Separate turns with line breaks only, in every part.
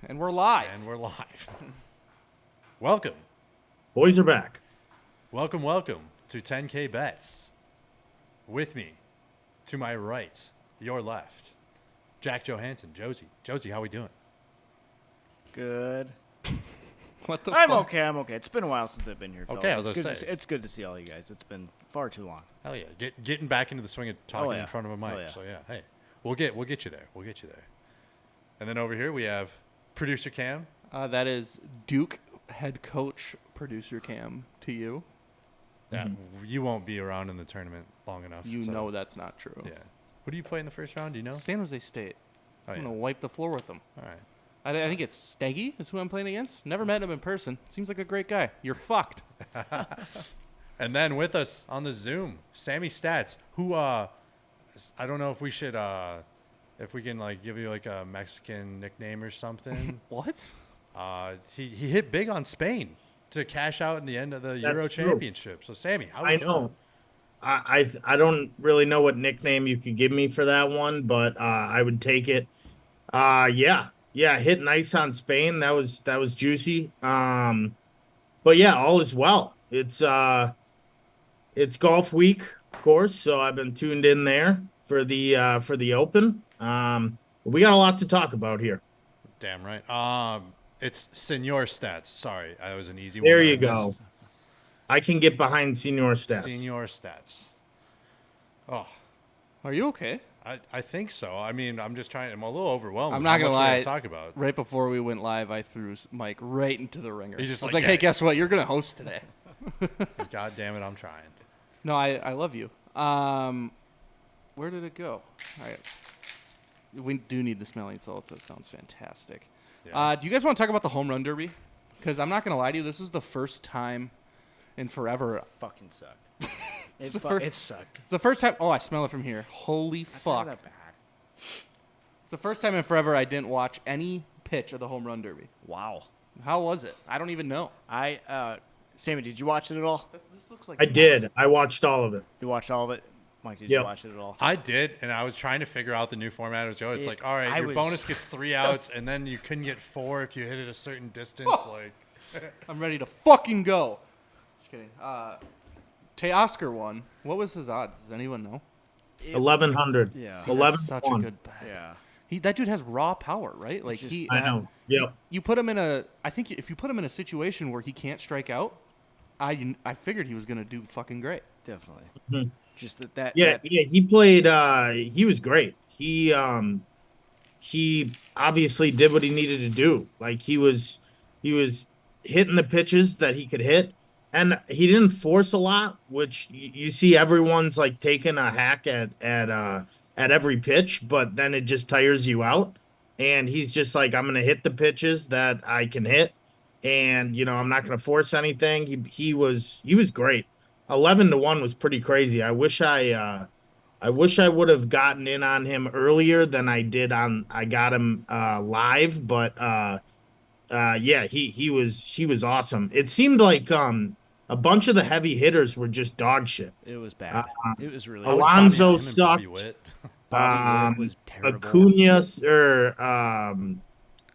And we're live.
Welcome.
Boys are back.
Welcome to 10K Bets. With me, to my right, your left, Jack Johansson, Josie. Josie, how we doing?
Good.
What the
I'm
fuck?
okay. It's been a while since I've been here, fellas.
Okay, I was gonna say.
It's good to see all you guys. It's been far too long.
Hell yeah, getting back into the swing of talking
yeah.
in front of a mic.
Oh, yeah.
So yeah, hey, we'll get you there. And then over here we have producer Cam.
That is Duke head coach producer Cam to you.
Yeah, you won't be around in the tournament long enough.
You
so-
know that's not true.
Yeah. Who do you play in the first round? Do you know?
San Jose State.
Oh,
I'm
yeah.
going to wipe the floor with them.
All right.
I think it's Steggy is who I'm playing against. Never met him in person. Seems like a great guy. You're fucked.
And then with us on the Zoom, Sammy Stats, who I don't know if we should if we can like give you like a Mexican nickname or something.
What?
He hit big on Spain to cash out in the end of the Euro
true.
Championship. So Sammy, how are
I
you doing?
know. I don't really know what nickname you could give me for that one, but I would take it. Yeah, hit nice on Spain. That was juicy. But yeah, all is well. It's golf week, of course, so I've been tuned in there for the Open. We got a lot to talk about here.
Damn right. It's Senor Stats. Sorry, that was an easy one.
There
that
you
I
go.
missed.
I can get behind Senior Stats.
Senor Stats. Oh,
Are you okay?
I think so. I mean, I'm just trying. I'm a little overwhelmed.
I'm
with
not
how
going to
much we're
lie.
Talk about.
Right before we went live, I threw Mike right into the ringer.
He's just
I was
like,
like, hey,
yeah.
guess what? You're going to host today.
God damn it, I'm trying.
No, I love you. Where did it go? All right. We do need the smelling salts. That sounds fantastic.
Yeah.
Do you guys want to talk about the home run derby? Because I'm not going to lie to you. This was the first time in forever.
Fucking sucked.
It's the fir-
It sucked.
It's the first time. Oh, I smell it from here. Holy
That's
fuck.
not that bad.
It's the first time in forever I didn't watch any pitch of the home run derby.
Wow.
How was it? I don't even know.
Sammy, did you watch it at all?
This looks like
I did. I watched all of it.
You watched all of it? Mike, did
Yep.
you watch it at all?
I did, and I was trying to figure out the new format as well. It's like, all right,
I
your
was-
bonus gets 3 outs, and then you couldn't get 4 if you hit it a certain distance.
Oh.
Like,
I'm ready to fucking go. Just kidding. Teoscar won. What was his odds? Does anyone know?
1,100.
Yeah.
See,
11
that's such
to 1.
a good bet.
Yeah.
That dude has raw power, right? Like
just-
he.
I know. Yep.
You put him in a. I think if you put him in a situation where he can't strike out, I figured he was gonna do fucking great.
Definitely.
Mhm.
Just that.
Yeah, he played. He was great. He obviously did what he needed to do. Like he was hitting the pitches that he could hit, and he didn't force a lot, which you see everyone's like taking a hack at every pitch, but then it just tires you out. And he's just like, I'm gonna hit the pitches that I can hit, and I'm not gonna force anything. He was great. 11-1 was pretty crazy. I wish I would have gotten in on him earlier than I did I got him live, but yeah, he was awesome. It seemed like a bunch of the heavy hitters were just dog shit.
It was bad. It was really
Alonso
Him and Bobby
sucked.
Witt.
Bobby Witt was terrible.
Acuna or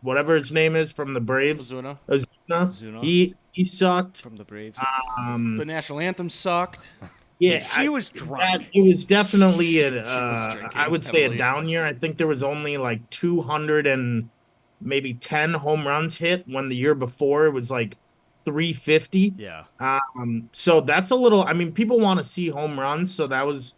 whatever his name is from the Braves,
Ozuna.
Ozuna. He sucked.
From the Braves.
The national anthem sucked.
Yeah,
She was drunk.
It was definitely
was drinking
I would say a
heavily.
down year. I think there was only like 200 and maybe 10 home runs hit when the year before it was like 350.
Yeah.
So that's a little. I mean, people want to see home runs, so that was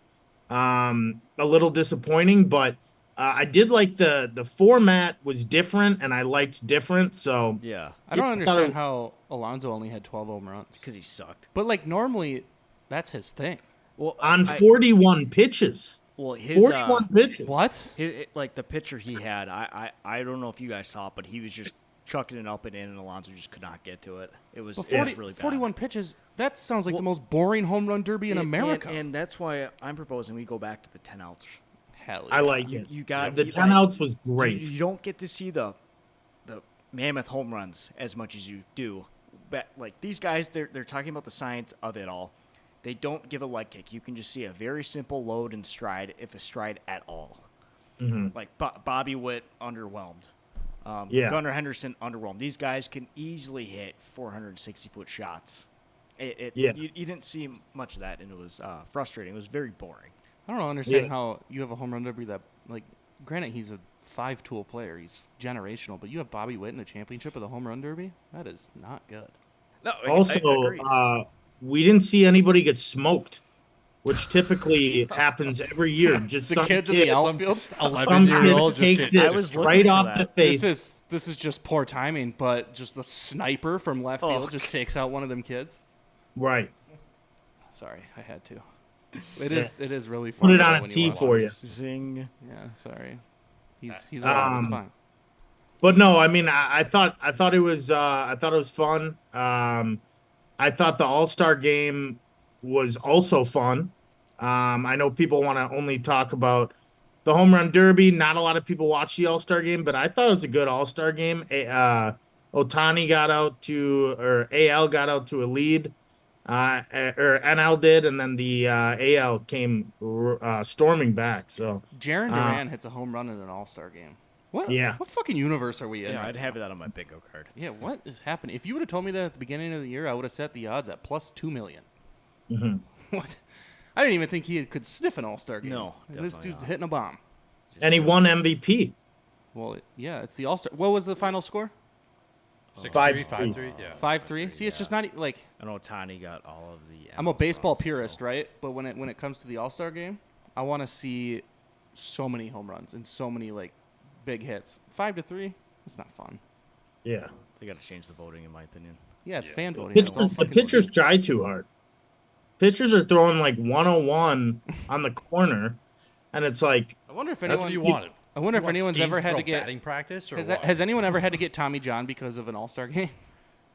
a little disappointing. But I did like the format was different, and I liked different. So
Yeah.
I don't
Yeah, I thought
understand
it-
how Alonso only had 12 home runs.
Because he sucked.
But like normally, that's his thing.
Well,
on 41 pitches,
well, his
41 pitches.
What?
like the pitcher he had, I don't know if you guys saw it, but he was just chucking it up and in, and Alonso just could not get to it. It was,
But
it
40,
was really bad.
41 pitches. That sounds like the
Well-
most boring home run derby in America.
And that's why I'm proposing we go back to the 10 outs.
Hell
I
yeah.
like
You,
it.
you got
The
you-
10
like,
outs was great.
You don't get to see the mammoth home runs as much as you do. But like these guys, they're talking about the science of it all. They don't give a leg kick. You can just see a very simple load and stride, if a stride at all.
Mhm.
Like Bobby Witt underwhelmed.
Yeah.
Gunnar Henderson, underwhelmed. These guys can easily hit 460-foot shots.
Yeah.
You didn't see much of that, and it was frustrating. It was very boring.
I don't understand
Yeah.
how you have a home run derby that, like, granted, he's a 5-tool player. He's generational, but you have Bobby Witt in the championship of the home run derby? That is not good.
No,
Also,
agreed.
we didn't see anybody get smoked, which typically happens every year. Just
The
some
kids in
kid,
the outfield?
some
11-year-olds
kid
just
takes
get
it
I was looking
right
for
off
that.
the face.
This is just poor timing, but just a sniper from left
Oh.
field just takes out one of them kids.
Right.
Sorry, I had to. It is really fun.
Put it
though,
on a
when
tee
watch
for
it.
you.
Zing.
Yeah, sorry. He's allowed. It's fine.
But no, I mean, I thought it was fun. I thought the All-Star game was also fun. I know people want to only talk about the home run derby. Not a lot of people watch the All-Star game, but I thought it was a good All-Star game. Otani got out to, or AL got out to a lead, or NL did, and then the AL came storming back. So
Jaron Duran hits a home run in an All-Star game. What?
Yeah.
What fucking universe are we in?
Yeah,
right
I'd have
now?
that on my bingo card.
Yeah, what is happening? If you would have told me that at the beginning of the year, I would have set the odds at plus 2 million.
mhm.
What? I didn't even think he could sniff an All-Star game.
No,
This
definitely
dude's
not.
hitting a bomb.
And he won MVP.
Well, yeah, it's the All-Star. What was the final score?
6-3,
5-3.
5-3, yeah.
5-3. See, it's just not like
I know Otani got all of the.
I'm a
MLS
baseball
runs,
purist,
so-
right? But when it comes to the All-Star game, I want to see so many home runs and so many like big hits. 5-3. It's not fun.
Yeah.
They got to change the voting, in my opinion.
Yeah, it's
Yeah.
fan voting.
Pitch,
It's all
the
fucking
pitchers
stupid.
try too hard. Pitchers are throwing like 101 on the corner, and it's like,
I wonder if
That's
anyone.
what you wanted.
I wonder
You
if
want
anyone's
Skeens
ever had
throw
to get.
batting practice or
Has,
what?
has anyone ever had to get Tommy John because of an All-Star game?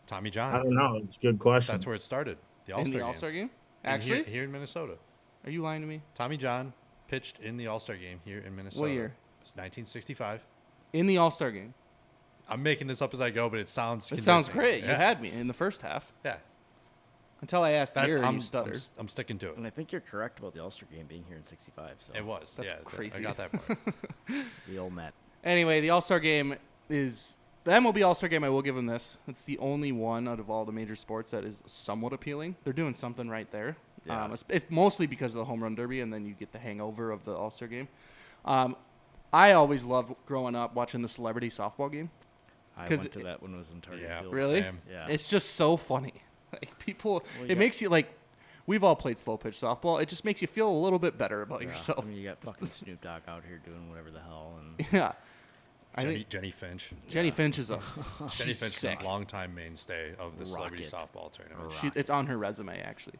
Tommy
I
John.
don't know. It's a good question.
That's where it started. The
In
All-Star
the
game.
All-Star game?
In
Actually,
here in Minnesota.
are you lying to me?
Tommy John pitched in the All-Star game here in Minnesota.
What year?
It's 1965.
In the All-Star game.
I'm making this up as I go, but it sounds.
It sounds
convincing.
great.
Yeah.
You had me in the first half
Yeah.
until I asked the
That's.
year and
I'm,
you stuttered.
I'm sticking to it.
And I think you're correct about the All-Star game being here in '65. So
It was.
That's
yeah.
crazy.
I got that part.
the old Met.
Anyway, the All-Star game is the MLB All-Star game. I will give them this. It's the only one out of all the major sports that is somewhat appealing. They're doing something right there.
Yeah.
It's mostly because of the home run derby, and then you get the hangover of the All-Star game. I always loved growing up watching the celebrity softball game.
I
'Cause
went to
it-
that when it was in Target
Yeah.
Field.
Really?
Same.
Yeah.
It's just so funny. Like people,
Well,
it
yeah.
makes you like. We've all played slow pitch softball. It just makes you feel a little bit better about
Yeah.
yourself.
I mean, you got fucking Snoop Dogg out here doing whatever the hell, and
Yeah. I
Jenny,
think
Jenny Finch.
Jenny Finch is a
Jenny
she's
Finch is
sick.
a longtime mainstay of the celebrity
Rocket.
softball tournament.
It's on her resume actually.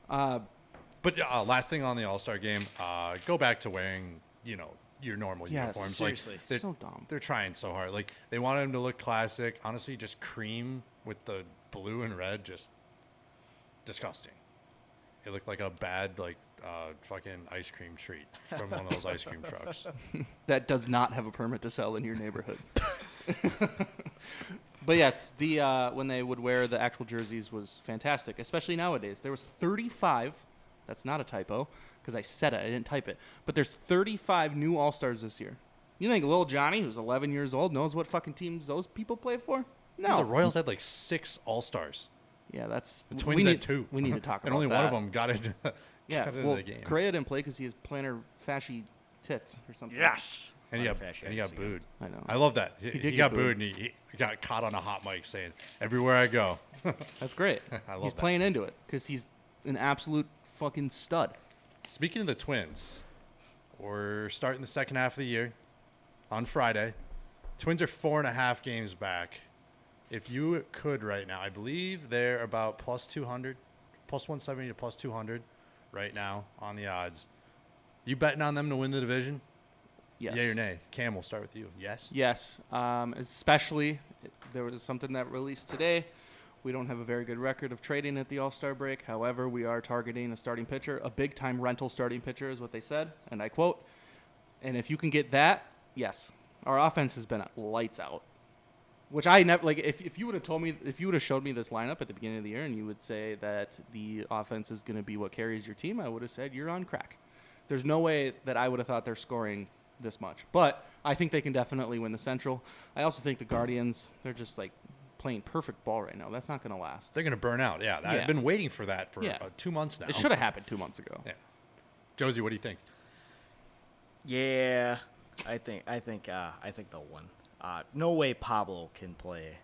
But last thing on the All-Star game, go back to wearing, your normal
Yeah,
uniforms.
seriously.
Like, they're,
So dumb.
They're trying so hard. Like they wanted him to look classic. Honestly, just cream with the blue and red, just disgusting. It looked like a bad fucking ice cream treat from one of those ice cream trucks.
That does not have a permit to sell in your neighborhood. But yes, the when they would wear the actual jerseys was fantastic, especially nowadays. There was 35. That's not a typo because I said it. I didn't type it. But there's 35 new All-Stars this year. You think little Johnny, who's 11 years old, knows what fucking teams those people play for? No.
The Royals had like 6 All-Stars.
Yeah, that's
The
we
Twins
need,
had 2.
We need to talk
and
about
only
that.
one of them got into,
Yeah,
got into
well,
the game.
Correa didn't play because he has plantar fasci tits or something.
yes,
And he got,
Fashion
and he got
again.
I
booed.
know.
I love that.
did
He
get
got
booed.
booed, and he got caught on a hot mic saying, "Everywhere I go."
That's great.
I love
He's
that.
playing into it because he's an absolute fucking stud.
Speaking of the Twins, we're starting the second half of the year on Friday. Twins are 4.5 games back. If you could right now, I believe they're about plus 200, plus 170 to plus 200 right now on the odds. You betting on them to win the division?
Yes.
Yay or nay? Cam, we'll start with you. Yes?
Yes. Especially, there was something that released today. We don't have a very good record of trading at the All-Star break. However, we are targeting a starting pitcher, a big-time rental starting pitcher is what they said, and I quote, and if you can get that, yes. Our offense has been lights out, which I never, like, if you would have told me, if you would have showed me this lineup at the beginning of the year and you would say that the offense is going to be what carries your team, I would have said you're on crack. There's no way that I would have thought they're scoring this much. But I think they can definitely win the Central. I also think the Guardians, they're just like playing perfect ball right now. That's not going to last.
They're going to burn out. Yeah, I've been waiting for that for 2 months now.
It should have happened 2 months ago.
Yeah. Josie, what do you think?
Yeah, I think they'll win. No way Pablo can play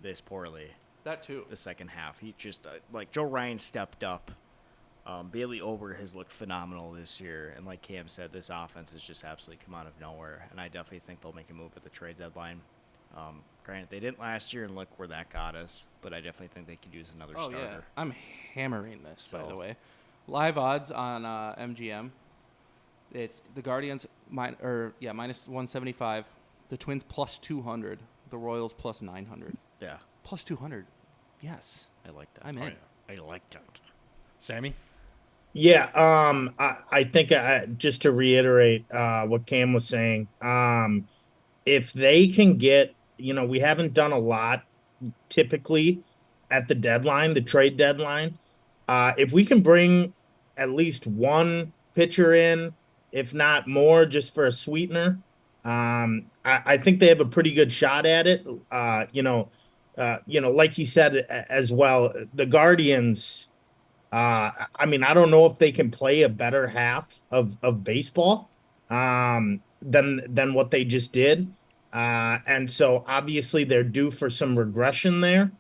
this poorly
That too.
the second half. He just like Joe Ryan stepped up. Bailey Ober has looked phenomenal this year, and like Cam said, this offense has just absolutely come out of nowhere. And I definitely think they'll make a move at the trade deadline. Granted, they didn't last year, and look where that got us. But I definitely think they could use another starter.
Yeah. I'm hammering this, by
So-
the way. Live odds on MGM. It's the Guardians minus 175, the Twins plus 200, the Royals plus 900.
Yeah,
Plus 200. Yes.
I like that.
I'm in.
yeah.
I like that.
Sammy?
Yeah, I think just to reiterate what Cam was saying, if they can get, we haven't done a lot typically at the deadline, the trade deadline. If we can bring at least one pitcher in, if not more, just for a sweetener, I think they have a pretty good shot at it. Like he said as well, the Guardians. I don't know if they can play a better half of baseball than what they just did. And so obviously they're due for some regression there.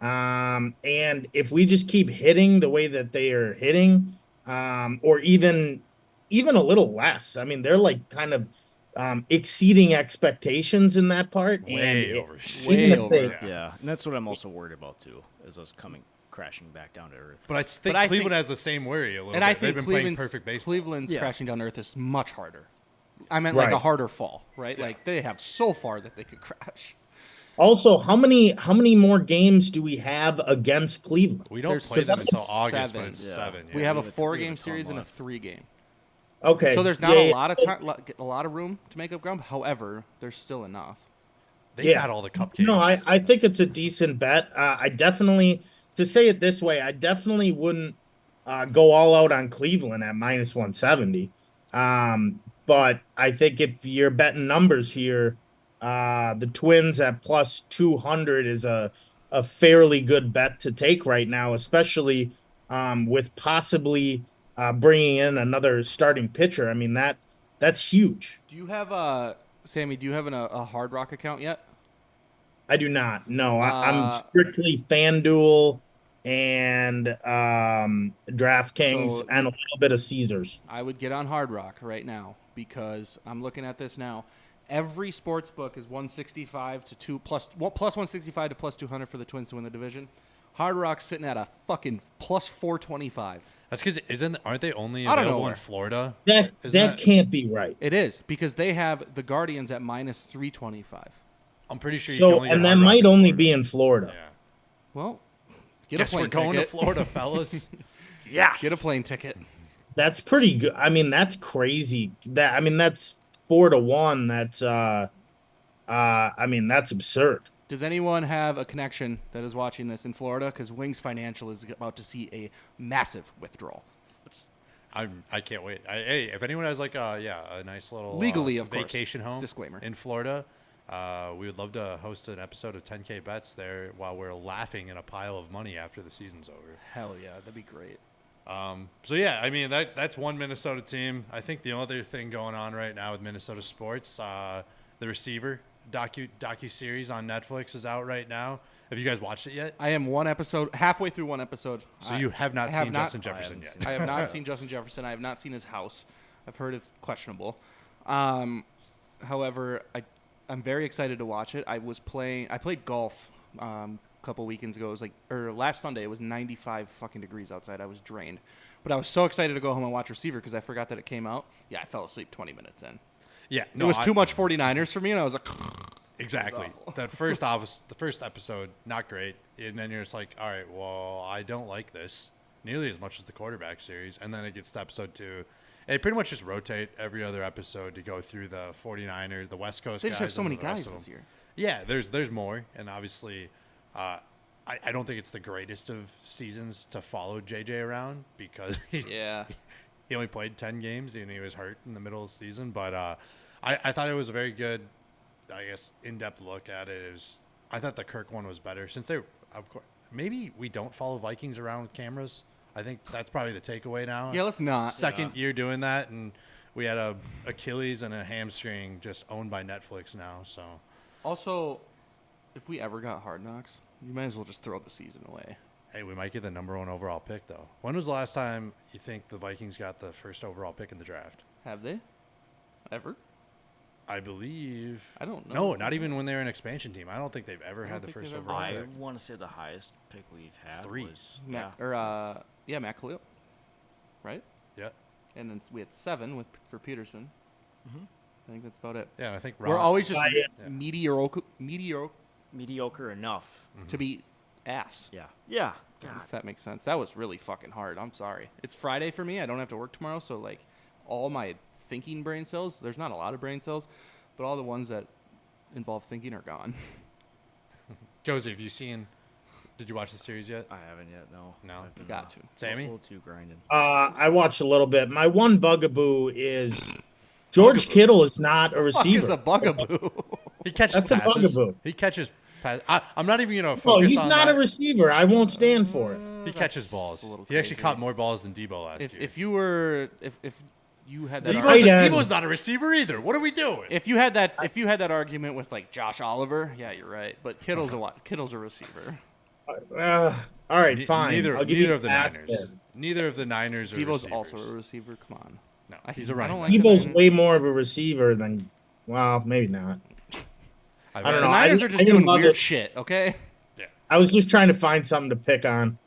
And if we just keep hitting the way that they are hitting, or even a little less, they're like kind of exceeding expectations in that part.
Way over.
Way over.
Yeah, and that's what I'm also worried about too, is us crashing back down to earth.
But I think
I
Cleveland
think-
has the same worry a little
And
bit.
I
They've
think
been playing
Cleveland's,
perfect baseball.
Cleveland's
Yeah.
crashing down to earth is much harder. I meant like a
Right.
harder fall, right? Like they have so far that they could crash.
Also, how many more games do we have against Cleveland?
We don't
There's
play them
7.
until August, but
7.
it's
Yeah.
7. Yeah.
We have a
leave it to-
4-game
leave it to
series and a
unlock.
3-game.
Okay,
So there's not
Yeah,
a
yeah.
lot of time, a lot of room to make up ground. However, there's still enough.
They
Yeah.
got all the cupcakes.
No, I think it's a decent bet. I definitely, to say it this way, I definitely wouldn't go all out on Cleveland at minus 170. But I think if you're betting numbers here, the Twins at plus 200 is a fairly good bet to take right now, especially with possibly bringing in another starting pitcher. That's huge.
Do you have Sammy? Do you have a Hard Rock account yet?
I do not. No, I'm
Uh,
strictly FanDuel and DraftKings
So-
and a little bit of Caesars.
I would get on Hard Rock right now because I'm looking at this now. Every sports book is 165 to 2 plus 165 to plus 200 for the Twins to win the division. Hard Rock's sitting at a fucking plus 425.
That's because aren't they only
I don't know
available in
where.
Florida?
That
Isn't
can't be right.
It is because they have the Guardians at minus 325.
I'm pretty sure you can
So,
only get
and that
Hard Rock
might
in
only
Florida.
be in Florida.
Yeah.
Well, get
Guess
a plane
we're going
ticket.
to Florida, fellas.
Yes.
Get a plane ticket.
That's pretty good. That's crazy. That's 4-1. That's absurd.
Does anyone have a connection that is watching this in Florida? Because Wings Financial is about to see a massive withdrawal.
I can't wait. Hey, if anyone has like a nice little
Legally, of course.
vacation home
Disclaimer.
in Florida, we would love to host an episode of 10K Bets there while we're laughing in a pile of money after the season's over.
Hell yeah, that'd be great.
So yeah, that's one Minnesota team. I think the other thing going on right now with Minnesota sports, the Receiver docu series on Netflix is out right now. Have you guys watched it yet?
I am halfway through one episode.
So you have not seen Justin Jefferson
haven't
yet.
I have not seen Justin Jefferson. I have not seen his house. I've heard it's questionable. However, I'm very excited to watch it. I played golf a couple weekends ago. It was last Sunday. It was 95 fucking degrees outside. I was drained, but I was so excited to go home and watch Receiver because I forgot that it came out. Yeah, I fell asleep 20 minutes in.
Yeah,
It was too much 49ers for me, and I was like,
Exactly.
It was
The first episode, not great. And then you're just like, all right, well, I don't like this nearly as much as the quarterback series. And then it gets to episode 2. They pretty much just rotate every other episode to go through the 49ers, the West Coast
they
guys.
just have so
and
many
the rest
guys
of
this
them.
year.
Yeah, there's more. And obviously, I don't think it's the greatest of seasons to follow JJ around because
Yeah.
he only played 10 games and he was hurt in the middle of the season. But I thought it was a very good, I guess, in-depth look at it. I thought the Kirk one was better since they, of course, maybe we don't follow Vikings around with cameras. I think that's probably the takeaway now.
Yeah, let's not.
Second year doing that, and we had a Achilles and a hamstring just owned by Netflix now. So
Also, if we ever got Hard Knocks, you might as well just throw the season away.
hey, we might get the number 1 overall pick though. When was the last time you think the Vikings got the first overall pick in the draft?
Have they? Ever?
I believe.
I don't know.
No, not even when they were an expansion team. I don't think they've ever
I
had
don't
the
think
first
they've ever
overall
I
pick.
want to say the highest pick we've had
3.
was
Matt, Matt Khalil, right?
Yeah.
And then we had 7 for Peterson.
Mhm.
I think that's about it.
Yeah, and I think
We're always just
Yeah.
mediocre
mediocre enough.
to be ass.
Yeah. Yeah. God.
If that makes sense. That was really fucking hard. I'm sorry. It's Friday for me. I don't have to work tomorrow, so like all my thinking brain cells, there's not a lot of brain cells, but all the ones that involve thinking are gone.
Josie, have you seen? Did you watch the series yet?
I haven't yet. No.
No?
I've been,
Got to.
Sammy?
A little too grinding.
I watched a little bit. My one bugaboo is George
Bugaboo.
Kittle is not a
Fuck
receiver.
is a bugaboo?
He catches
That's a
passes.
bugaboo.
He catches passes. I'm not even gonna
Oh,
focus
he's
on
not
that.
a receiver. I won't stand for it.
He catches balls.
a little
He actually
crazy.
caught more balls than Debo last year.
If you were if you had that
Debo-
argument,
tight end.
Debo's not a receiver either. What are we doing?
if you had that argument with like Josh Oliver, yeah, you're right. But Kittle's a receiver.
All right, fine.
Neither,
I'll give
neither
you
of the
pass
Niners.
there.
Neither of the Niners are
Debo's
receivers.
also a receiver. Come on.
No,
I-
he's a
I
running
don't
back.
like the
Debo's
Niners.
way more of a receiver than, well, maybe not. I don't
The
know.
Niners
I
are just
didn't
doing
love
weird
it.
shit. Okay.
Yeah.
I was just trying to find something to pick on.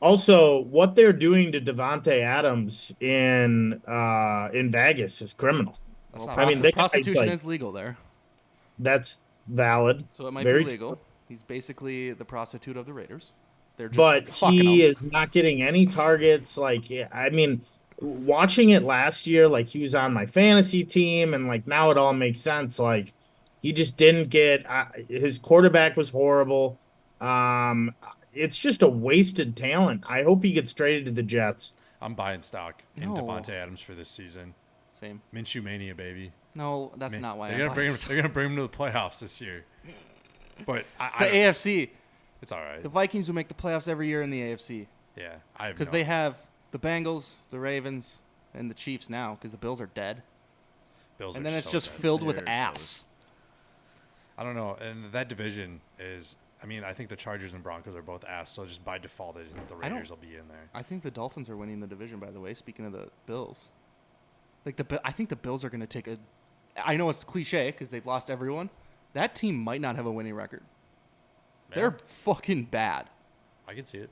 Also, what they're doing to Devonte Adams in Vegas is criminal.
That's
Well,
not
I mean, they-
prostitution
like-
is legal there,
That's valid.
so it might
Very
be legal. He's basically the prostitute of the Raiders. They're just
But
fucking
he
him.
is not getting any targets. Like, I mean, watching it last year, like he was on my fantasy team, and like now it all makes sense. Like, he just didn't get. His quarterback was horrible. It's just a wasted talent. I hope he gets traded to the Jets.
I'm buying stock in
No.
Devontae Adams for this season.
Same.
Minshew mania, baby.
No, that's
Man,
not why
they're
I
gonna
bought
bring him.
it.
They're gonna bring him to the playoffs this year. But
It's
I
the
don't-
AFC.
it's all right.
The Vikings will make the playoffs every year in the AFC
Yeah, I have
because
no-
they have the Bengals, the Ravens, and the Chiefs now because the Bills are dead,
Bills
and
are
then it's
so
just
dead.
filled with
They're
ass.
I don't know, and that division is. I mean, I think the Chargers and Broncos are both ass, so just by default, I think the
I don't-
Raiders will be in there.
I think the Dolphins are winning the division. By the way, speaking of the Bills, like I think the Bills are going to take a. I know it's cliche because they've lost everyone. That team might not have a winning record.
Yeah,
They're fucking bad.
I can see it.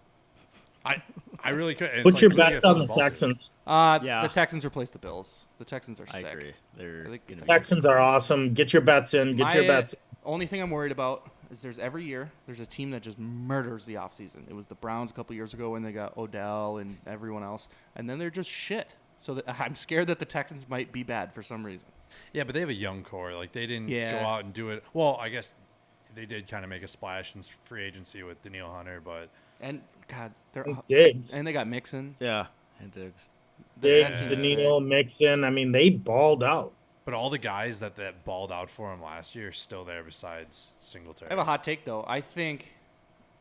I really could. and it's
Put
like,
your
who they
bets
get
on
to
the
ball to?
Texans.
Yeah.
The Texans replace the Bills. The Texans are
I
sick.
agree. They're
I think
gonna
the
be-
Texans are awesome. Get your bets in. Get your bets.
Only thing I'm worried about is there's every year there's a team that just murders the offseason. It was the Browns a couple years ago when they got Odell and everyone else, and then they're just shit. So I'm scared that the Texans might be bad for some reason.
Yeah, but they have a young core. Like they didn't
Yeah.
go out and do it. Well, I guess they did kind of make a splash in free agency with Daniil Hunter, but
And God, they're
Diggs.
and they got Mixon.
Yeah. And Diggs.
Diggs,
That team's
Danilo, Mixon. I mean, they balled out.
all the guys that balled out for him last year are still there besides Singletary.
I have a hot take though. I think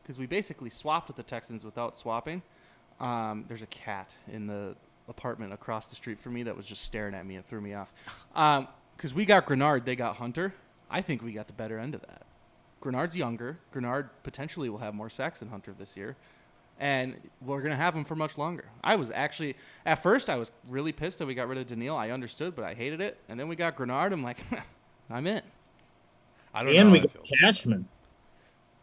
because we basically swapped with the Texans without swapping. There's a cat in the apartment across the street from me that was just staring at me and threw me off. Because we got Grenard, they got Hunter. I think we got the better end of that. Grenard's younger. Grenard potentially will have more sacks than Hunter this year. And we're going to have him for much longer. I was actually, at first, I was really pissed that we got rid of Daniil. I understood, but I hated it. And then we got Grenard. I'm like, I'm in.
I don't
And
know.
we
how I
got
feel.
Cashman.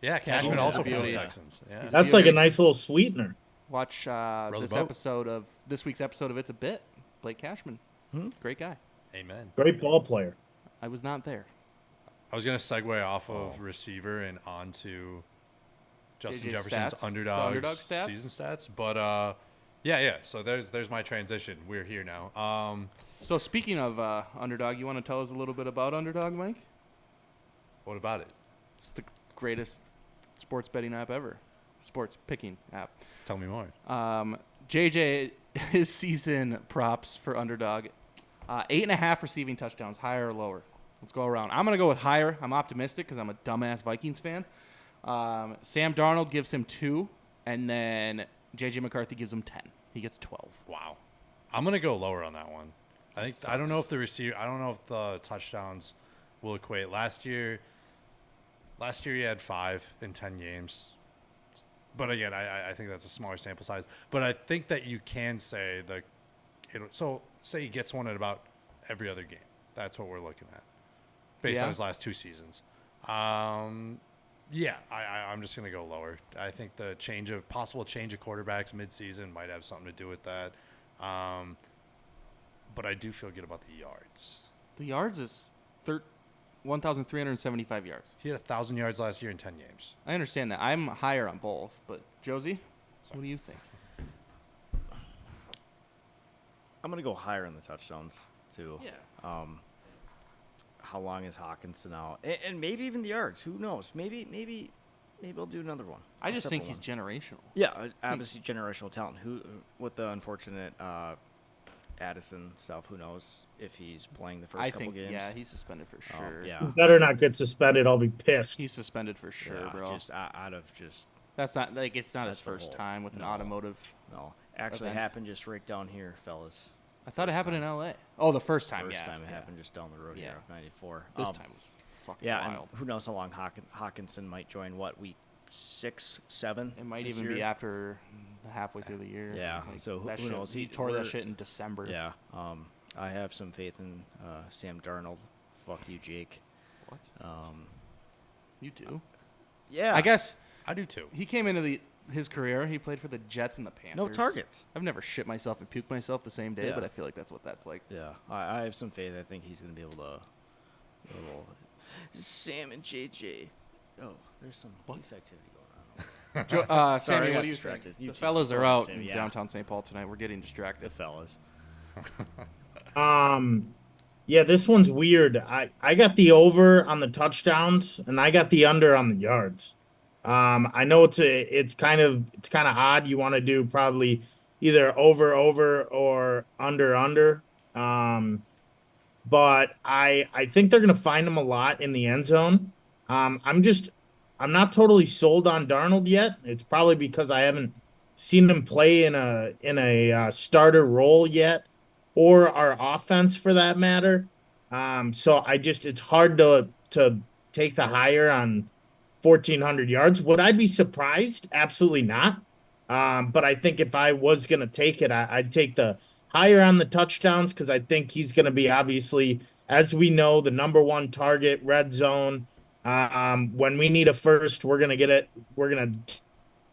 Yeah, Cashman
Cashman's
also
a
for the
beauty.
Texans. Yeah.
He's
That's like a
beauty.
nice little sweetener.
Watch
the
this
boat.
this week's episode of It's a Bit. Blake Cashman. Great guy.
Amen.
Great ball player.
I was not there.
I was gonna segue off of receiver and onto Justin
JJ's
Jefferson's
stats? The
underdog
underdog stats?
season stats, but yeah. So there's my transition. We're here now.
So speaking of Underdog, you want to tell us a little bit about Underdog, Mike?
What about it?
It's the greatest sports betting app ever. Sports picking app.
Tell me more.
JJ, his season props for Underdog. 8.5 receiving touchdowns, higher or lower? Let's go around. I'm going to go with higher. I'm optimistic because I'm a dumbass Vikings fan. Sam Darnold gives him 2, and then J.J. McCarthy gives him 10. He gets 12.
Wow. I'm gonna go lower on that one. I don't know if the touchdowns will equate. Last year he had 5 in 10 games. But again, I think that's a smaller sample size. But I think that you can say so say he gets one at about every other game. That's what we're looking at based on his last 2 seasons. I'm just gonna go lower. I think the possible change of quarterbacks mid-season might have something to do with that. But I do feel good about the yards.
The yards is 1,375 yards.
He had 1,000 yards last year in 10 games.
I understand that. I'm higher on both, but Josie, what do you think?
I'm gonna go higher in the touchdowns too.
Yeah.
How long is Hawkinson out? And maybe even the yards. Who knows? Maybe I'll do another one.
I just think
separate
he's
one.
generational.
Yeah, obviously generational talent. Who with the unfortunate Addison stuff? Who knows if he's playing the first couple games?
Yeah, he's suspended for sure.
Yeah,
He better not get suspended. I'll be pissed.
He's suspended for sure,
yeah,
bro.
Just out of just
That's not like it's not his
That's the
first
whole-
time with an
no.
automotive.
no. Actually,
event.
happened just right down here, fellas.
I thought it
First
happened
time.
in L.A. Oh, the first time.
First
yeah,
time it
yeah.
happened just down the road
Yeah.
here, 94.
This time was fucking
Yeah,
wild.
and who knows how long Hawkinson might join? What, week 6, 7?
It might
this
even be
year?
after halfway through the year.
Yeah, so
that
who
shit-
knows?
He
He-
tore that
we're-
shit in December.
Yeah. I have some faith in Sam Darnold. Fuck you, Jake.
What? You do?
Yeah.
I guess
I do too.
he came into his career. He played for the Jets and the Panthers.
no targets.
I've never shit myself and puked myself the same day,
Yeah.
but I feel like that's what that's like.
Yeah, I have some faith. I think he's going to be able to. Sam and JJ. Oh, there's some police activity going on.
Sammy,
I got
what do you
distracted.
think?
You
The
two.
fellas are
Go on,
out
Sammy,
in
yeah.
downtown St. Paul tonight. We're getting
The
distracted.
fellas.
Yeah, this one's weird. I got the over on the touchdowns and I got the under on the yards. I know it's kind of odd. You want to do probably either over or under. But I think they're gonna find him a lot in the end zone. I'm not totally sold on Darnold yet. It's probably because I haven't seen him play in a starter role yet, or our offense for that matter. So it's hard to take the higher on 1,400 yards. Would I be surprised? Absolutely not. But I think if I was going to take it, I'd take the higher on the touchdowns because I think he's going to be obviously, as we know, the number one target, red zone. When we need a first, we're going to get it. We're going to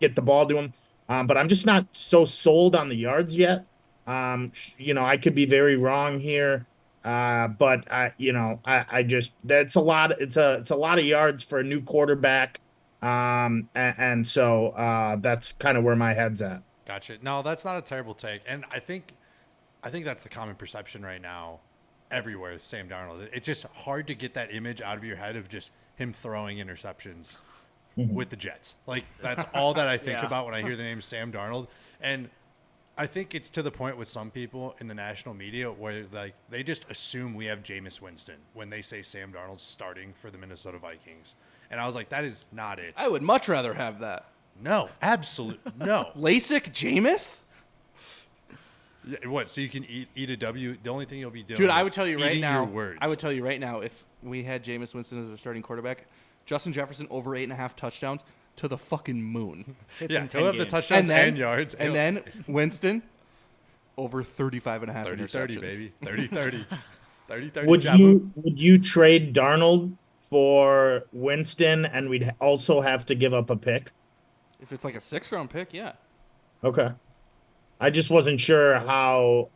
get the ball to him. But I'm just not so sold on the yards yet. I could be very wrong here. But I just that's a lot. It's a lot of yards for a new quarterback. And so that's kind of where my head's at.
Gotcha. No, that's not a terrible take, and I think that's the common perception right now, everywhere with Sam Darnold. It's just hard to get that image out of your head of just him throwing interceptions with the Jets. Like that's all that I think
Yeah.
about when I hear the name Sam Darnold, and I think it's to the point with some people in the national media where like they just assume we have Jameis Winston when they say Sam Darnold's starting for the Minnesota Vikings. And I was like, that is not it.
I would much rather have that.
No, absolutely no.
LASIK Jameis?
Yeah, what? So you can eat a W? The only thing you'll be doing,
Dude, I
is
would tell you right
eating
now.
Your words.
I would tell you right now if we had Jameis Winston as a starting quarterback, Justin Jefferson over 8.5 touchdowns to the fucking moon.
Hits
Yeah,
in 10
he'll have the
games.
touchdowns and yards.
And then Winston over 35.5
30-30,
interceptions.
baby. 30-30. 30-30.
Would you trade Darnold for Winston, and we'd also have to give up a pick?
If it's like a 6th-round pick, yeah.
Okay. I just wasn't sure how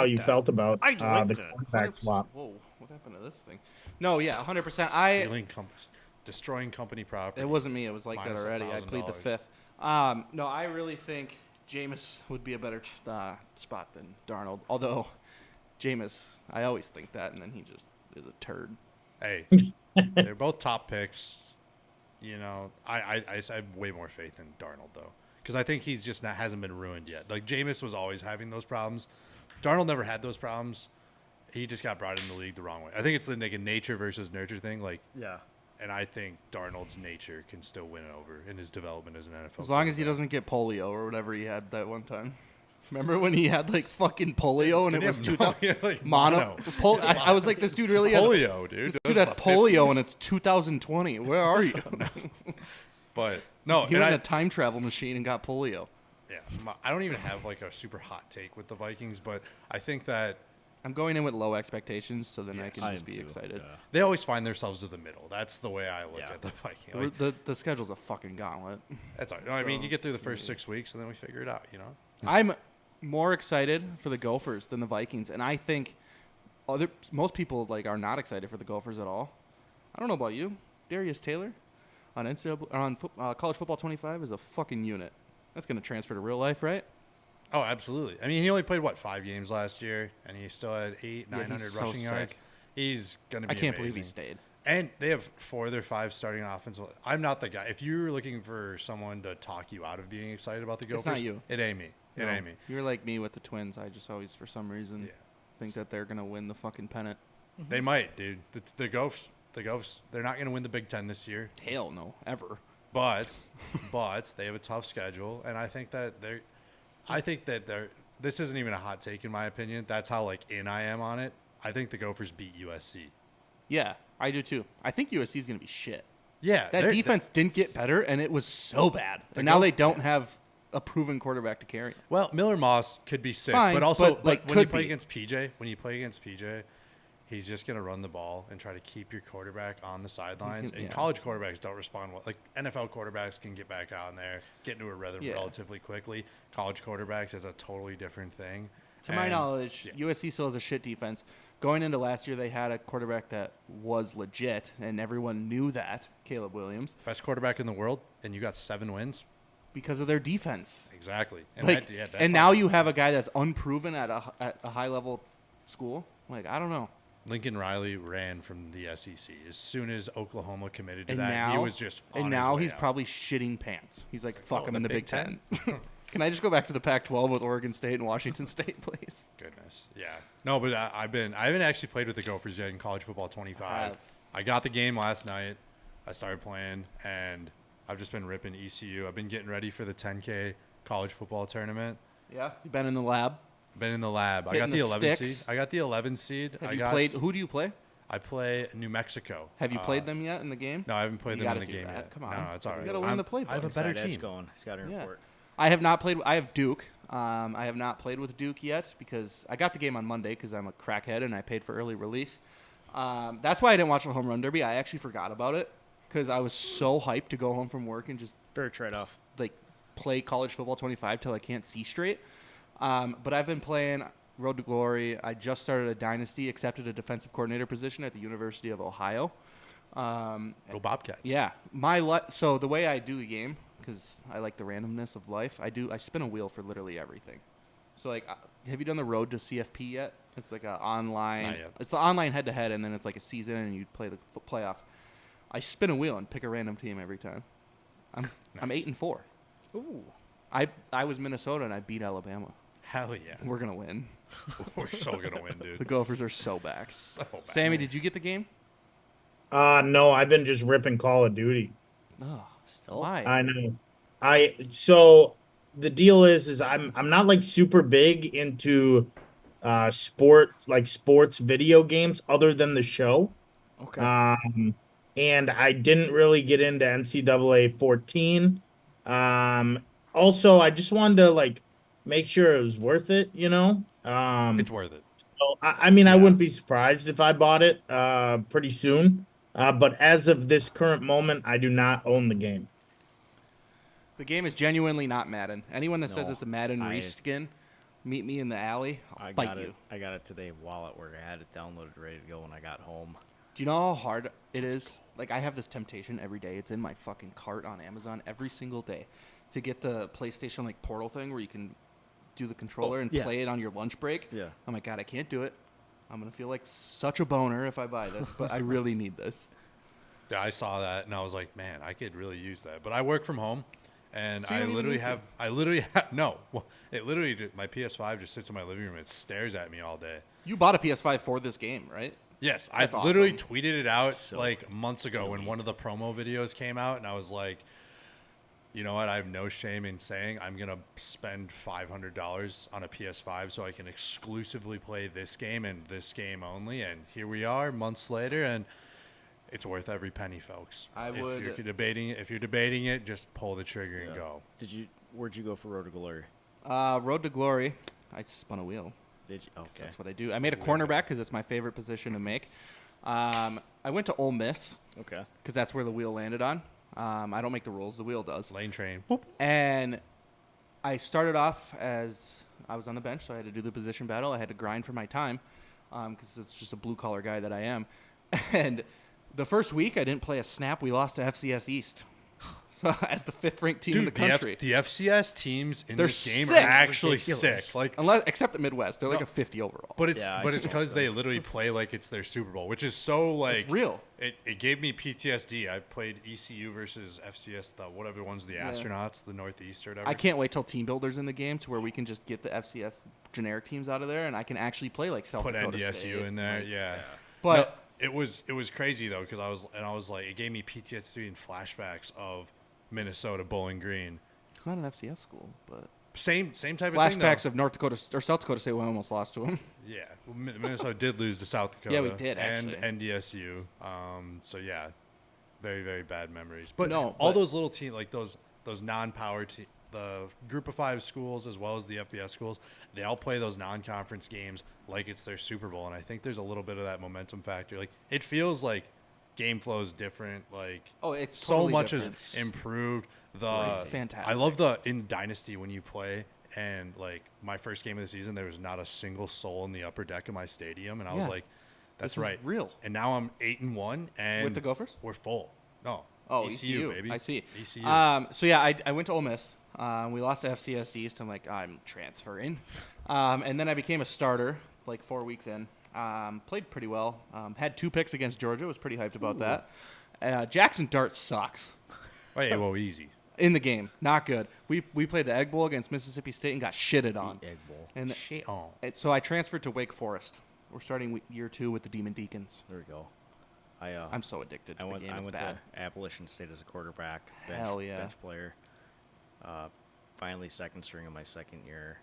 you felt about
I like
the
that.
quarterback swap.
Whoa, what happened to this thing? No, yeah, 100%.
Stealing destroying company property.
It wasn't me. It was like
Minus
that already. I plead the
$1,000.
fifth. No, I really think Jameis would be a better spot than Darnold. Although, Jameis, I always think that, and then he just is a turd.
Hey, they're both top picks. You know, I have way more faith in Darnold though, because I think he's just hasn't been ruined yet. Like Jameis was always having those problems. Darnold never had those problems. he just got brought in the league the wrong way. I think it's the like a nature versus nurture thing. Like,
Yeah.
and I think Darnold's nature can still win over in his development as an NFL.
As long as he
quarterback.
doesn't get polio or whatever he had that one time. Remember when he had like fucking polio and
Didn't
it was
he
2000
have like
mono? I was like, this dude really has
polio, dude.
This dude has polio and it's 2020. Where are you?
But no,
He
and
went in
I,
a time travel machine and got polio.
yeah, I don't even have like a super hot take with the Vikings, but I think that
I'm going in with low expectations, so then I
Yes.
can
I
just
am
be
too,
excited.
yeah.
they always find themselves to the middle. That's the way I look
Yeah.
at the Vikings. Like,
The schedule's a fucking gauntlet.
that's all right. No, I mean,
So,
you get through the first 6 weeks and then we figure it out. You know.
I'm more excited for the Gophers than the Vikings, and I think most people like are not excited for the Gophers at all. I don't know about you, Darius Taylor on College Football 25 is a fucking unit. That's gonna transfer to real life, right?
Oh, absolutely. I mean, he only played 5 games last year, and he still had 900
he's so
rushing yards.
sick.
He's gonna be.
I can't believe he
amazing.
stayed.
And they have 4 of their 5 starting offensive. I'm not the guy. If you're looking for someone to talk you out of being excited about the Gophers,
It's not you.
It ain't me. It
No,
ain't me.
You're like me with the Twins. I just always, for some reason,
Yeah.
think that they're gonna win the fucking pennant.
They might, dude. The Gophers, they're not gonna win the Big Ten this year.
Hell no, ever.
But they have a tough schedule, and I think that they're. This isn't even a hot take in my opinion. That's how like in I am on it. I think the Gophers beat USC.
Yeah, I do too. I think USC is gonna be shit.
Yeah,
That
they're-
defense didn't get better, and it was so bad.
The
And now
Goph-
they don't have a proven quarterback to carry. 'em.
Well, Miller Moss could be sick,
Fine,
but also
but, like,
when you
could
play
be.
against PJ, he's just gonna run the ball and try to keep your quarterback on the sidelines.
gonna-
And
yeah.
college quarterbacks don't respond well. Like NFL quarterbacks can get back out in there, get into a rhythm
Yeah.
relatively quickly. College quarterbacks is a totally different thing.
To my
And-
knowledge,
yeah.
USC still has a shit defense. Going into last year, they had a quarterback that was legit, and everyone knew that, Caleb Williams,
best quarterback in the world, and you got 7 wins.
because of their defense.
Exactly. And
Like,
that's
and
on-
now you have a guy that's unproven at a high level school. Like, I don't know.
Lincoln Riley ran from the SEC as soon as Oklahoma committed to
And
that.
now
He was just on
and
his
now
way
he's
out.
probably shitting pants. He's like, fuck,
oh,
I'm
the
in the
Big
Big Ten. Can I just go back to the Pac-12 with Oregon State and Washington State, please?
Goodness, yeah. No, but I haven't actually played with the Gophers yet in college football 25.
have.
I got the game last night. I started playing, and I've just been ripping ECU. I've been getting ready for the 10K college football tournament.
Yeah, you been in the lab.
Been in the lab. I got
Hitting
the
the
11
sticks.
seed. I got the 11 seed.
Have
I
you
got,
played? Who do you play?
I play New Mexico.
Have you played them yet in the game?
No, I haven't played
You
them in
gotta
the
do
game
that.
yet.
Come on.
No, it's all
You
right.
gotta learn the playbook.
I have a better
Inside edge
team.
going. He's got a
Yeah.
report.
I have not played. I have Duke. I have not played with Duke yet because I got the game on Monday because I'm a crackhead and I paid for early release. That's why I didn't watch the home run derby. I actually forgot about it because I was so hyped to go home from work and just
Fair trade-off.
like play college football 25 till I can't see straight. But I've been playing Road to Glory. I just started a dynasty, accepted a defensive coordinator position at the University of Ohio.
Go Bobcats.
Yeah, so the way I do the game, because I like the randomness of life, I spin a wheel for literally everything. So like, have you done the Road to CFP yet? It's like a online.
Not yet.
It's the online head-to-head, and then it's like a season, and you play the playoff. I spin a wheel and pick a random team every time. I'm
Nice.
8-4.
Ooh.
I was Minnesota and I beat Alabama.
Hell yeah.
We're gonna win.
We're so gonna win, dude.
The Gophers are so back.
So bad.
Sammy, did you get the game?
No, I've been just ripping Call of Duty.
Oh,
Still?
why?
I know. So the deal is I'm not like super big into sports video games other than the show.
Okay.
And I didn't really get into NCAA 14. Also I just wanted to like make sure it was worth it, you know?
It's worth it.
So, I mean, I wouldn't be surprised if I bought it pretty soon. But as of this current moment, I do not own the game.
The game is genuinely not Madden. Anyone that says
No,
it's a Madden reskin, meet me in the alley. I'll
I
fight
got
you.
it. I got it today while at work. I had it downloaded, ready to go when I got home.
Do you know how hard it is? Like, I have this temptation every day. It's in my fucking cart on Amazon every single day to get the PlayStation like portal thing where you can do the controller and
yeah.
play it on your lunch break.
Yeah.
I'm like, God, I can't do it. I'm gonna feel like such a boner if I buy this, but I really need this.
Yeah, I saw that and I was like, man, I could really use that. But I work from home, And
So you
I
don't even
literally
need
have,
to.
I literally have, no, well, it literally, my PS5 just sits in my living room and stares at me all day.
You bought a PS5 for this game, right?
Yes, I
That's
literally
awesome.
tweeted it out
So
like months ago when one of the promo videos came out, and I was like, you know what? I have no shame in saying I'm gonna spend $500 on a PS5 so I can exclusively play this game and this game only. And here we are, months later, and it's worth every penny, folks. If you're debating it, just pull the trigger and go.
Where'd you go for Road to Glory?
Road to Glory. I spun a wheel.
Did you?
'Cause
Okay.
that's what I do. I made a cornerback because it's my favorite position to make. I went to Ole Miss
Okay.
because that's where the wheel landed on. I don't make the rules; the wheel does.
Lane train.
And I started off as I was on the bench, so I had to do the position battle. I had to grind for my time because it's just a blue-collar guy that I am. And the first week, I didn't play a snap. We lost to FCS East. So as the fifth-ranked team in the country.
The FCS teams in
They're
this game
sick.
are actually
Ridiculous.
sick. Like,
Except the Midwest. They're like
No.
a 50 overall.
but it's
Yeah, I
it's
saw
because
that.
they literally play like it's their Super Bowl, which is so like
It's real.
It gave me PTSD. I played ECU versus FCS, the whatever one's the astronauts, the Northeast or whatever.
I can't wait till Team Builder's in the game to where we can just get the FCS generic teams out of there, and I can actually play like South
put
Dakota
NDSU
State.
in there.
Like,
Yeah.
But
No, it was crazy though because I was like it gave me PTSD and flashbacks of Minnesota Bowling Green.
it's not an FCS school, but
Same type of thing.
flashbacks
Though.
of North Dakota or South Dakota State. We almost lost to them.
Yeah, well, Minnesota did lose to South Dakota.
Yeah, we did,
and
actually.
NDSU. So yeah, very very bad memories. But
No,
all
but-
those little teams, like those non-power the Group of 5 schools as well as the FBS schools, they all play those non-conference games like it's their Super Bowl, and I think there's a little bit of that momentum factor. Like it feels like game flow is different. Like
Oh, it's
so
totally
much
different.
has improved.
It's fantastic.
I love in Dynasty when you play. And like my first game of the season, there was not a single soul in the upper deck of my stadium, and I was
Yeah.
like, "That's
This is
right,
real."
And now I'm 8-1, and
With the Gophers?
we're full. No,
Oh, ECU,
baby.
I see.
ECU.
So yeah, I went to Ole Miss. We lost to FCS East. I'm like, I'm transferring, and then I became a starter like 4 weeks in. Played pretty well. Had 2 picks against Georgia. Was pretty hyped about that. Jackson Dart sucks
Hey, well, easy.
in the game. Not good. We played the Egg Bowl against Mississippi State and got shitted on.
Egg Bowl.
And
Shit on.
so I transferred to Wake Forest. We're starting year 2 with the Demon Deacons.
There we go.
I'm so addicted to
I
the
went
game. It's
to
bad.
Appalachian State as a quarterback.
Hell yeah.
Bench player. Finally second string of my second year.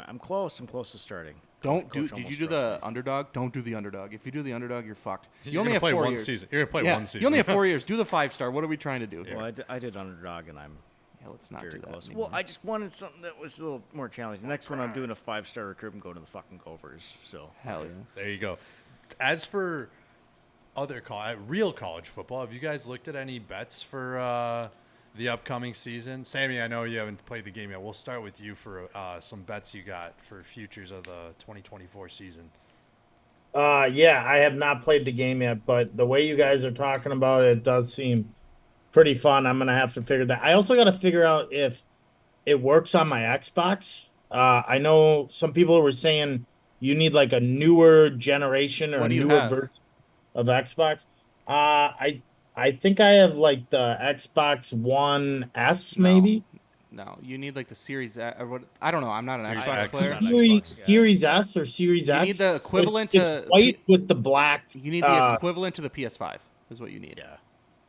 I'm close. I'm close to starting.
Don't do.
Coach
Did you
almost
do
trusts
the
me.
underdog? Don't do the underdog. If you do the underdog, you're fucked. You
You're
only
gonna
have
play
4
one
years.
season. You're gonna play
Yeah,
one season.
You only have 4 years. Do the 5-star. What are we trying to do here?
Well, I did underdog, and I'm
Yeah, let's not
very
do that.
close.
anymore.
Well, I just wanted something that was a little more challenging. Next one, I'm doing a 5-star recruit and go to the fucking Gophers. So
Hell yeah.
There you go. As for other real college football, have you guys looked at any bets for the upcoming season? Sammy, I know you haven't played the game yet. We'll start with you for some bets you got for futures of the 2024 season.
Yeah, I have not played the game yet, but the way you guys are talking about it does seem pretty fun. I'm gonna have to figure that. I also got to figure out if it works on my Xbox. I know some people were saying you need like a newer generation or
What
a
do you
newer
have?
version of Xbox. I think I have like the Xbox One S, maybe.
No, you need like the Series. Or what? I don't know. I'm not an
Series
Xbox
X.
player.
Not Xbox,
Series,
yeah.
Series S or Series
You
X.
need the equivalent
It's
to.
white with the black.
You need the equivalent to the PS5. Is what you need.
yeah.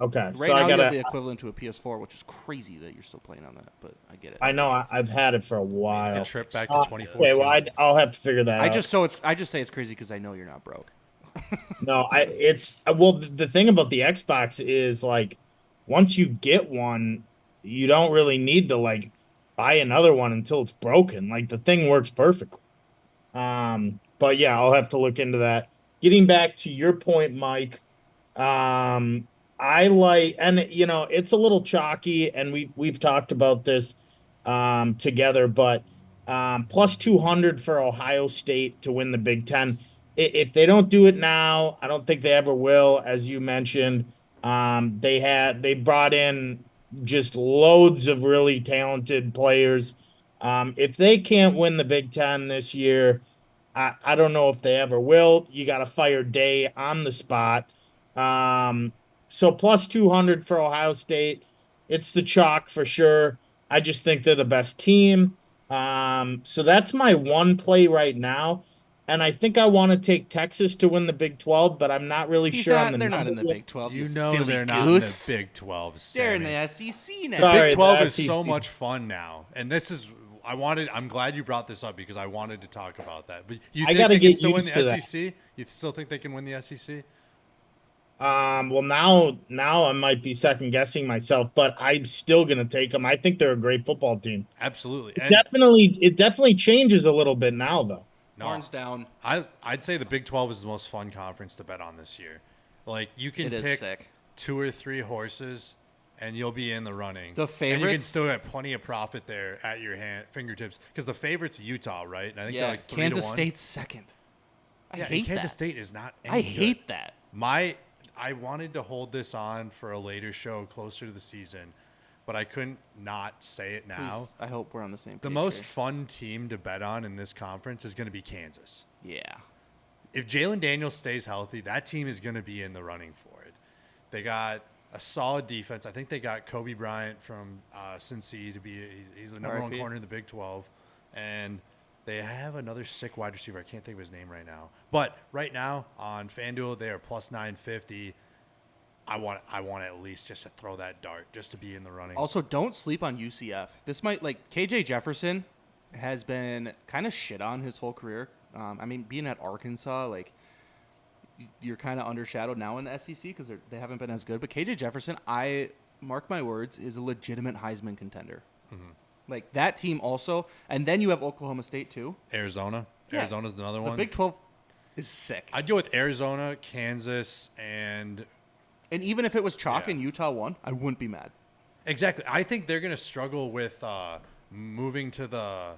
Okay,
Right
so
now
I
you have
gotta.
the equivalent to a PS4, which is crazy that you're still playing on that. But I get it.
I know I've had it for a while.
A trip back to
Uh,
2014.
Okay, well I'll have to figure that
I
out.
just say it's crazy because I know you're not broke.
No, it's well the thing about the Xbox is like once you get one, you don't really need to like buy another one until it's broken. Like the thing works perfectly. But yeah, I'll have to look into that. Getting back to your point, Mike, I like, and you know, it's a little chalky, and we've talked about this together, but plus 200 for Ohio State to win the Big Ten. If they don't do it now, I don't think they ever will. As you mentioned, they brought in just loads of really talented players. If they can't win the Big Ten this year, I don't know if they ever will. You got to fire Day on the spot. So plus 200 for Ohio State. It's the chalk for sure. I just think they're the best team. So that's my one play right now. And I think I want to take Texas to win the Big 12, but I'm not really
He's
sure on
not.
the
They're not
number
in the
yet.
Big 12.
You
You
know
silly
they're
goose.
not in the Big 12.
They're in
Sammy.
the SEC now.
Sorry.
Big 12
the
is so
SEC.
much fun now, and this is I'm glad you brought this up because I wanted to talk about that. But you
I
think
gotta
they can
get
still win
used
the
to that.
SEC? You still think they can win the SEC?
Well, now I might be second guessing myself, but I'm still gonna take them. I think they're a great football team.
Absolutely.
It
And
definitely changes a little bit now, though.
no,
Horns down.
I'd say the Big 12 is the most fun conference to bet on this year. Like you can
It is
pick
sick.
2 or 3 horses, and you'll be in the running.
The
and you can
favorites?
still get plenty of profit there at your fingertips because the favorite's Utah, right? And I think they're
Yeah,
like 3
Kansas
to 1.
State's second. I
Yeah,
hate
Kansas
that.
State is not.
I
Any good.
hate that.
I wanted to hold this on for a later show closer to the season, but I couldn't not say it now.
Please, I hope we're on the same page.
The most
here.
fun team to bet on in this conference is going to be Kansas.
Yeah.
If Jalen Daniels stays healthy, that team is going to be in the running for it. They got a solid defense. I think they got Kobe Bryant from Cincy to be he's the number one
RIP.
corner in the Big 12, and they have another sick wide receiver. I can't think of his name right now. But right now on FanDuel, they are plus 950. I want at least just to throw that dart, just to be in the running.
Also, don't sleep on UCF. This might KJ Jefferson has been kind of shit on his whole career. I mean, being at Arkansas, you're kind of undershadowed now in the SEC because they haven't been as good. But KJ Jefferson, I mark my words, is a legitimate Heisman contender.
Mm-hmm.
Like that team also, and then you have Oklahoma State too.
Arizona.
Yeah.
Arizona's another
The
one.
Big 12 is sick.
I'd go with Arizona, Kansas, and
And even if it was chalk
Yeah.
and Utah won, I wouldn't be mad.
exactly. I think they're going to struggle with moving to the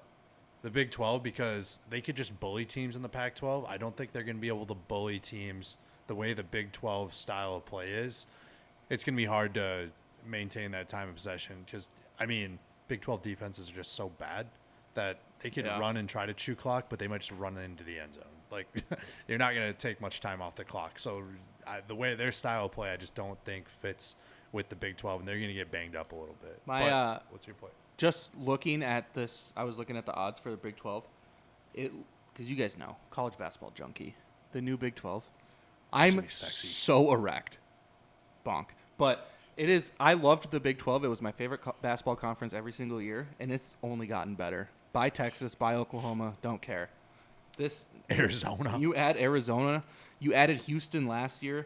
Big 12 because they could just bully teams in the Pac-12. I don't think they're going to be able to bully teams the way the Big 12 style of play is. It's going to be hard to maintain that time of possession because, I mean, Big 12 defenses are just so bad that they can
Yeah.
run and try to chew clock, but they might just run into the end zone. Like, you're not going to take much time off the clock. So the way their style of play, I just don't think fits with the Big 12, and they're going to get banged up a little bit.
My,
What's your point?
Just looking at this, I was looking at the odds for the Big 12. Because you guys know, college basketball junkie, the new Big 12. I'm
gonna be sexy.
so erect. Bonk. But it is, I loved the Big 12. It was my favorite basketball conference every single year, and it's only gotten better. By Texas, by Oklahoma, don't care. This
Arizona.
You add Arizona, you added Houston last year.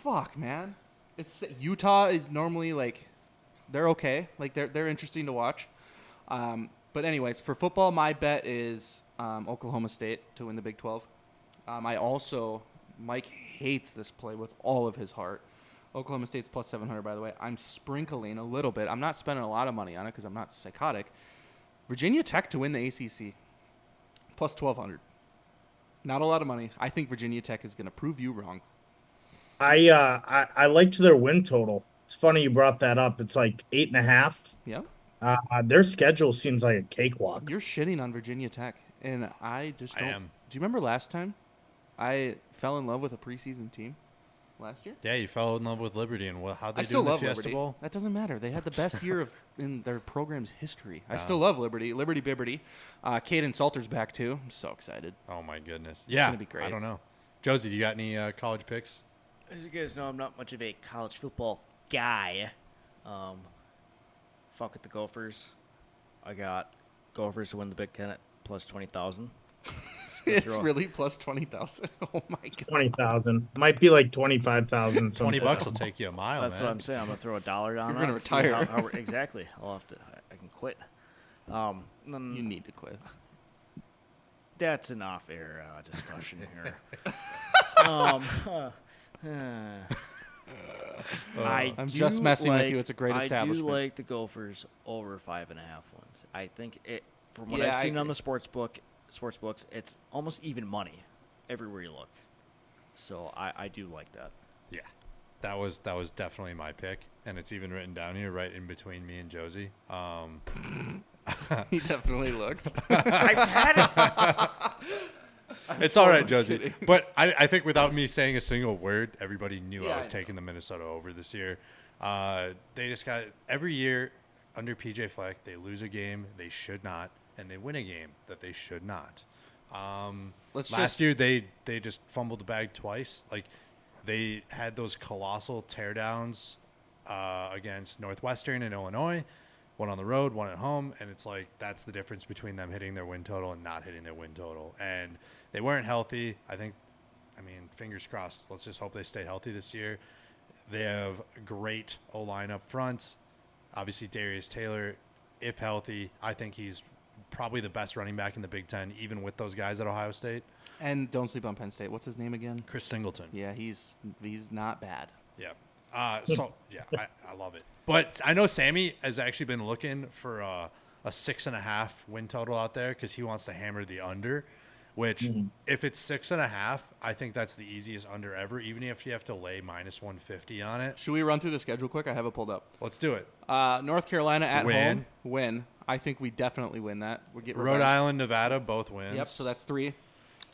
Fuck, man. It's Utah is normally they're okay. They're interesting to watch. But anyways, for football, my bet is Oklahoma State to win the Big 12. Mike hates this play with all of his heart. Oklahoma State's plus 700, by the way. I'm sprinkling a little bit. I'm not spending a lot of money on it because I'm not psychotic. Virginia Tech to win the ACC, plus 1,200. Not a lot of money. I think Virginia Tech is going to prove you wrong.
I liked their win total. It's funny you brought that up. It's like 8.5.
Yeah?
Their schedule seems like a cakewalk.
You're shitting on Virginia Tech, and I just
I
don't.
am.
Do you remember last time I fell in love with a preseason team last year?
Yeah, you fell in love with Liberty, and how'd they
I
do
still
in the
love
Fiesta
Liberty.
Bowl?
That doesn't matter. They had the best year in their program's history. I
Yeah.
still love Liberty. Liberty Bibberty. Caden Salter's back too. I'm so excited.
Oh my goodness. Yeah,
gonna be great.
I don't know. Josie, do you got any college picks?
As you guys know, I'm not much of a college football guy. Fuck with the Gophers. I got Gophers to win the Big Ten at plus 20,000.
It's
throw-
really plus 20,000. Oh my god.
20,000 might be like 25,000.
$20 will take you a mile,
That's
man.
what I'm saying. I'm gonna throw $1 down.
You're
on
gonna
it, see
retire.
Exactly. I'll have to. I can quit. Then
You need to quit.
that's an off-air discussion here.
I'm just messing with you. It's a great
I
establishment.
do like the Gophers over 5.5 wins. I think it, from what
Yeah,
I've
I
seen on
agree.
the sports books, it's almost even money everywhere you look. So I do like that.
Yeah, that was definitely my pick, and it's even written down here, right in between me and Josie.
He definitely looks.
I've had it.
It's all right,
totally
Josie.
kidding.
But I think without me saying a single word, everybody knew
Yeah,
I was
I know.
taking the Minnesota over this year. They just got every year under PJ Fleck, they lose a game they should not, and they win a game that they should not. Last year they just fumbled the bag twice. Like they had those colossal teardowns against Northwestern and Illinois, one on the road, one at home, and it's like that's the difference between them hitting their win total and not hitting their win total. And they weren't healthy. I mean, fingers crossed. Let's just hope they stay healthy this year. They have a great O-line up front. Obviously, Darius Taylor, if healthy, I think he's probably the best running back in the Big Ten, even with those guys at Ohio State.
And don't sleep on Penn State. What's his name again?
Chris Singleton.
Yeah, he's not bad.
Yeah. I love it. But I know Sammy has actually been looking for a 6.5 win total out there because he wants to hammer the under. Which, if it's 6.5, I think that's the easiest under ever, even if you have to lay minus 150 on it.
Should we run through the schedule quick? I have it pulled up.
Let's do it.
North Carolina at
Win.
home. Win. I think we definitely win that. We get
Rhode Island, Nevada, both wins.
Yep, so that's 3.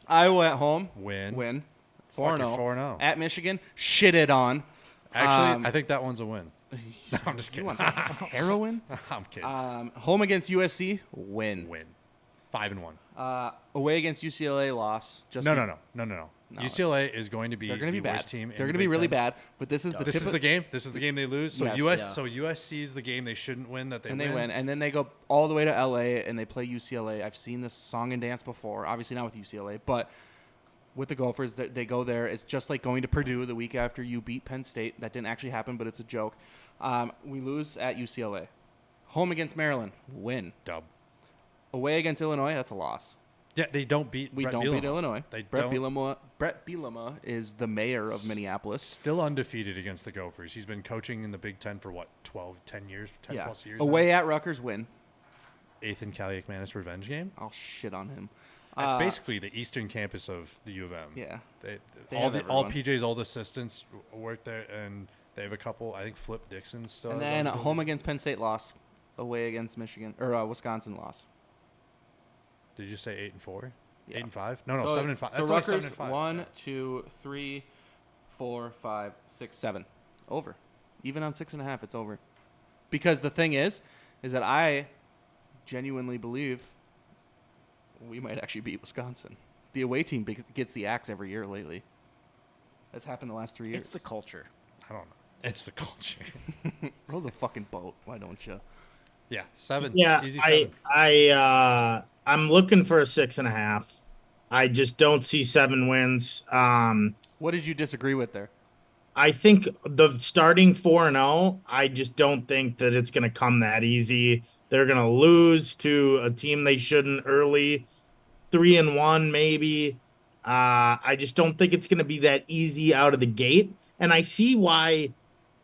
Iowa at home.
Win.
4-0.
4-0.
At Michigan, shitted on.
Actually, I think that one's a win. No, I'm just
You
kidding.
want heroin?
I'm kidding.
Home against USC, win.
5-1.
Away against UCLA, loss. Just
No.
No,
UCLA is going to be
They're going to
the
be bad.
worst team.
They're going to be really bad. But this is the
This is the game. This is the game they lose. So
Yes.
So USC is the game they shouldn't win that they
and
win.
they win, and then they go all the way to LA and they play UCLA. I've seen this song and dance before. Obviously not with UCLA, but with the Gophers, they go there. It's just like going to Purdue the week after you beat Penn State. That didn't actually happen, but it's a joke. We lose at UCLA. Home against Maryland, win.
Dub.
Away against Illinois, that's a loss.
Yeah, they don't beat.
We
Brett
don't
Bielema.
beat Illinois.
They
Brett
don't.
Bielema is the mayor of Minneapolis.
Still undefeated against the Gophers. He's been coaching in the Big Ten for what, 10 years, 10
Yeah.
plus years.
Away
now?
at Rutgers, win.
Ethan Kaliakmanis revenge game.
I'll shit on him.
That's basically the eastern campus of the U of M.
Yeah.
They
have
all
everyone.
PJ's old assistants work there, and they have a couple. I think Flip Dixon still.
And
has
then
on the
home
building.
against Penn State, loss. Away against Michigan or Wisconsin, loss.
Did you say 8-4?
Yeah.
8-5? No,
So-
7-5.
So
That's only
Rutgers,
7-5.
1, 2, 3, 4, 5, 6, 7. Over. Even on 6.5, it's over. Because the thing is that I genuinely believe we might actually beat Wisconsin. The away team gets the axe every year lately. That's happened the last 3 years.
It's the culture.
I don't know. It's the culture.
Row the fucking boat. Why don't you?
Yeah, 7.
Yeah,
Easy 7.
I'm looking for a 6.5. I just don't see 7 wins.
What did you disagree with there?
I think the starting 4-0, I just don't think that it's going to come that easy. They're going to lose to a team they shouldn't early, 3-1 maybe. I just don't think it's going to be that easy out of the gate. And I see why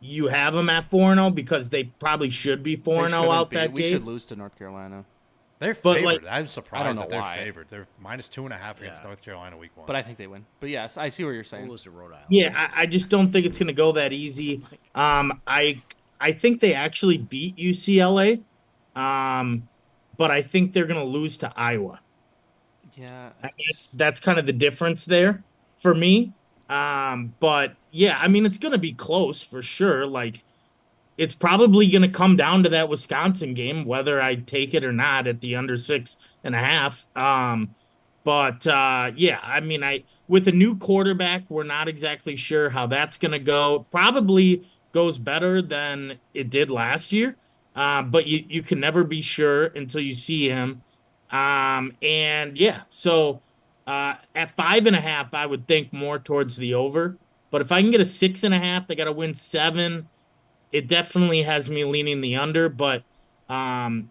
you have them at 4-0 because they probably should be 4-0 out that
We
gate.
should lose to North Carolina.
They're
But,
favored.
like,
I'm surprised
know
that they're
why.
favored. They're minus 2.5 against
Yeah.
North Carolina week 1.
But I think they win. But yes, I see what you're saying.
We'll lose to Rhode Island.
Yeah, I just don't think it's going to go that easy. I think they actually beat UCLA, but I think they're going to lose to Iowa.
Yeah.
That's kind of the difference there for me. But yeah, I mean, it's going to be close for sure. Like, it's probably going to come down to that Wisconsin game, whether I take it or not at the under 6.5. But yeah, I mean, with a new quarterback, we're not exactly sure how that's going to go. Probably goes better than it did last year. But you can never be sure until you see him. And yeah, so at 5.5, I would think more towards the over. But if I can get a 6.5, they got to win 7. It definitely has me leaning the under. But I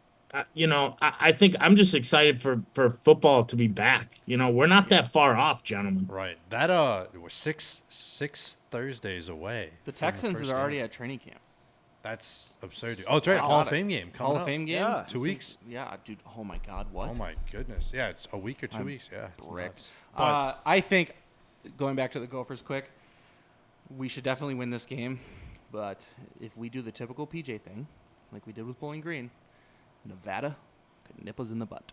think I'm just excited for football to be back. We're not that far off, gentlemen.
Right. That we're six Thursdays away.
The
from
Texans
first
are already
game.
at training camp.
That's absurd. Oh, that's right. Hall of
Psychotic.
Fame game coming
Hall of
up.
Fame game?
Yeah.
2 weeks.
Yeah, dude. Oh my God, what?
Oh my goodness. Yeah, it's a week or 2
I'm
weeks. Yeah, it's
bricked.
nuts. But
I think, going back to the Gophers quick, we should definitely win this game. But if we do the typical PJ thing, like we did with Bowling Green, Nevada could nip us in the butt.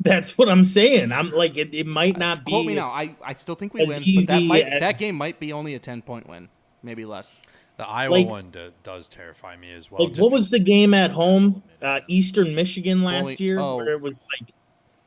That's what I'm saying. I'm like, it might not be.
Quote me now. I still think we
as
win,
easy
but
as-
that game might be only a 10-point win, maybe less.
The Iowa
Like-
one does terrify me as well.
Like, what was the game at home? Eastern Michigan last
Only-
year,
oh.
where it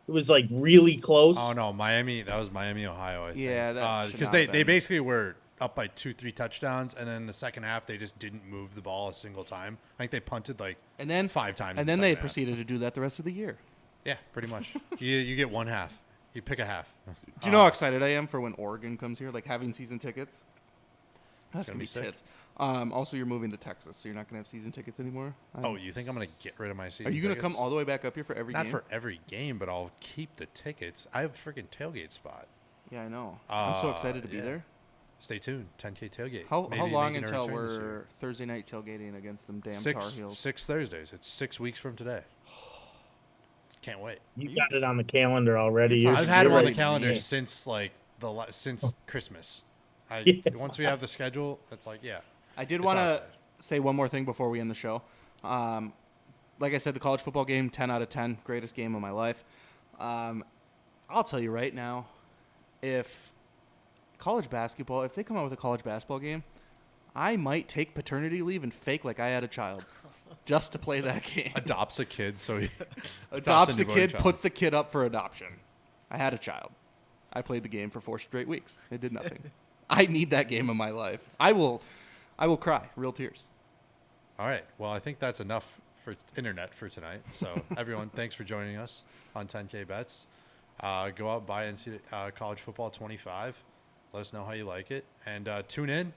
was like really close.
Oh no, Miami. That was Miami, Ohio. I think.
Yeah, that should
because
not have
they
been.
basically were up by 2-3 touchdowns, and then the second half they just didn't move the ball a single time. I think they punted like
And then
5 times.
And
in
then
the
they
second half.
proceeded to do that the rest of the year.
Yeah, pretty much. you get one half. You pick a half.
Do you know how excited I am for when Oregon comes here? Like having season tickets. That's
gonna
gonna be
be sick.
tits. Also, you're moving to Texas, so you're not gonna have season tickets anymore.
Oh, you think I'm gonna get rid of my season?
Are you gonna
tickets?
come all the way back up here for every
Not
game?
for every game, but I'll keep the tickets. I have a freaking tailgate spot.
Yeah, I know. I'm so excited to be
yeah.
there.
Stay tuned. 10K tailgate.
How
Maybe
long
making a
until
return this
we're
year.
Thursday night tailgating against them damn Tar Heels?
Six Thursdays. It's 6 weeks from today. Can't wait.
You got it on the calendar already.
You're
You're-
I've had
you're
them on the
ready to
calendar
be.
since like since Christmas.
Yeah.
Once we have the schedule, it's like
I did
It's
want
out
to
there.
say one more thing before we end the show. Like I said, the college football game, 10 out of 10, greatest game of my life. I'll tell you right now, if college basketball, if they come out with a college basketball game, I might take paternity leave and fake like I had a child just to play that game.
adopts a kid, so he
Adopts
a
the
newborn
kid,
child.
puts the kid up for adoption. I had a child. I played the game for 4 straight weeks. It did nothing. I need that game in my life. I will cry, real tears.
All right. Well, I think that's enough for internet for tonight. So everyone, thanks for joining us on 10K Bets. Go out, buy College Football 25. Let us know how you like it. And tune in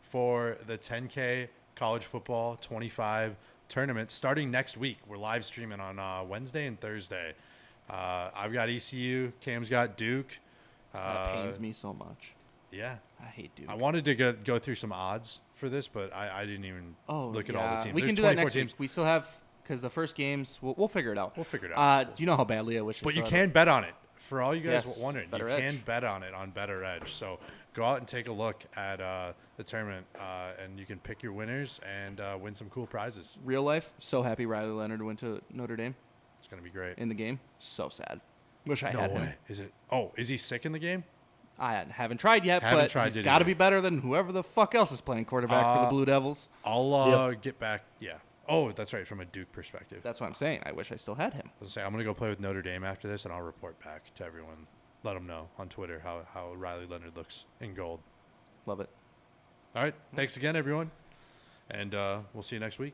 for the 10K College Football 25 tournament starting next week. We're live streaming on Wednesday and Thursday. I've got ECU. Cam's got Duke.
That pains me so much.
Yeah.
I hate Duke.
I wanted to go through some odds for this, but I didn't even look at all the teams.
We
There's
can do that
24
next
teams.
week. We still have, because the first games, we'll figure it out.
We'll figure it out.
Do you know how badly I wish I
But you
saw
can bet on it. For all you guys
Yes,
wondering, you
Better
can
Edge.
bet on it on Better Edge. So go out and take a look at the tournament, and you can pick your winners and win some cool prizes.
Real life, so happy Riley Leonard went to Notre Dame
It's going to be great.
in the game. So sad. Wish I
No
had
way.
him.
Is it? Oh, is he sick in the game?
I haven't tried yet,
Haven't
but
tried
he's
it
got to
either.
be better than whoever the fuck else is playing quarterback for the Blue Devils.
I'll get back. Yeah. Oh, that's right. From a Duke perspective.
That's what I'm saying. I wish I still had him.
I'll say I'm going to go play with Notre Dame after this, and I'll report back to everyone. Let them know on Twitter how Riley Leonard looks in gold.
Love it.
All right. Thanks again, everyone. And we'll see you next week.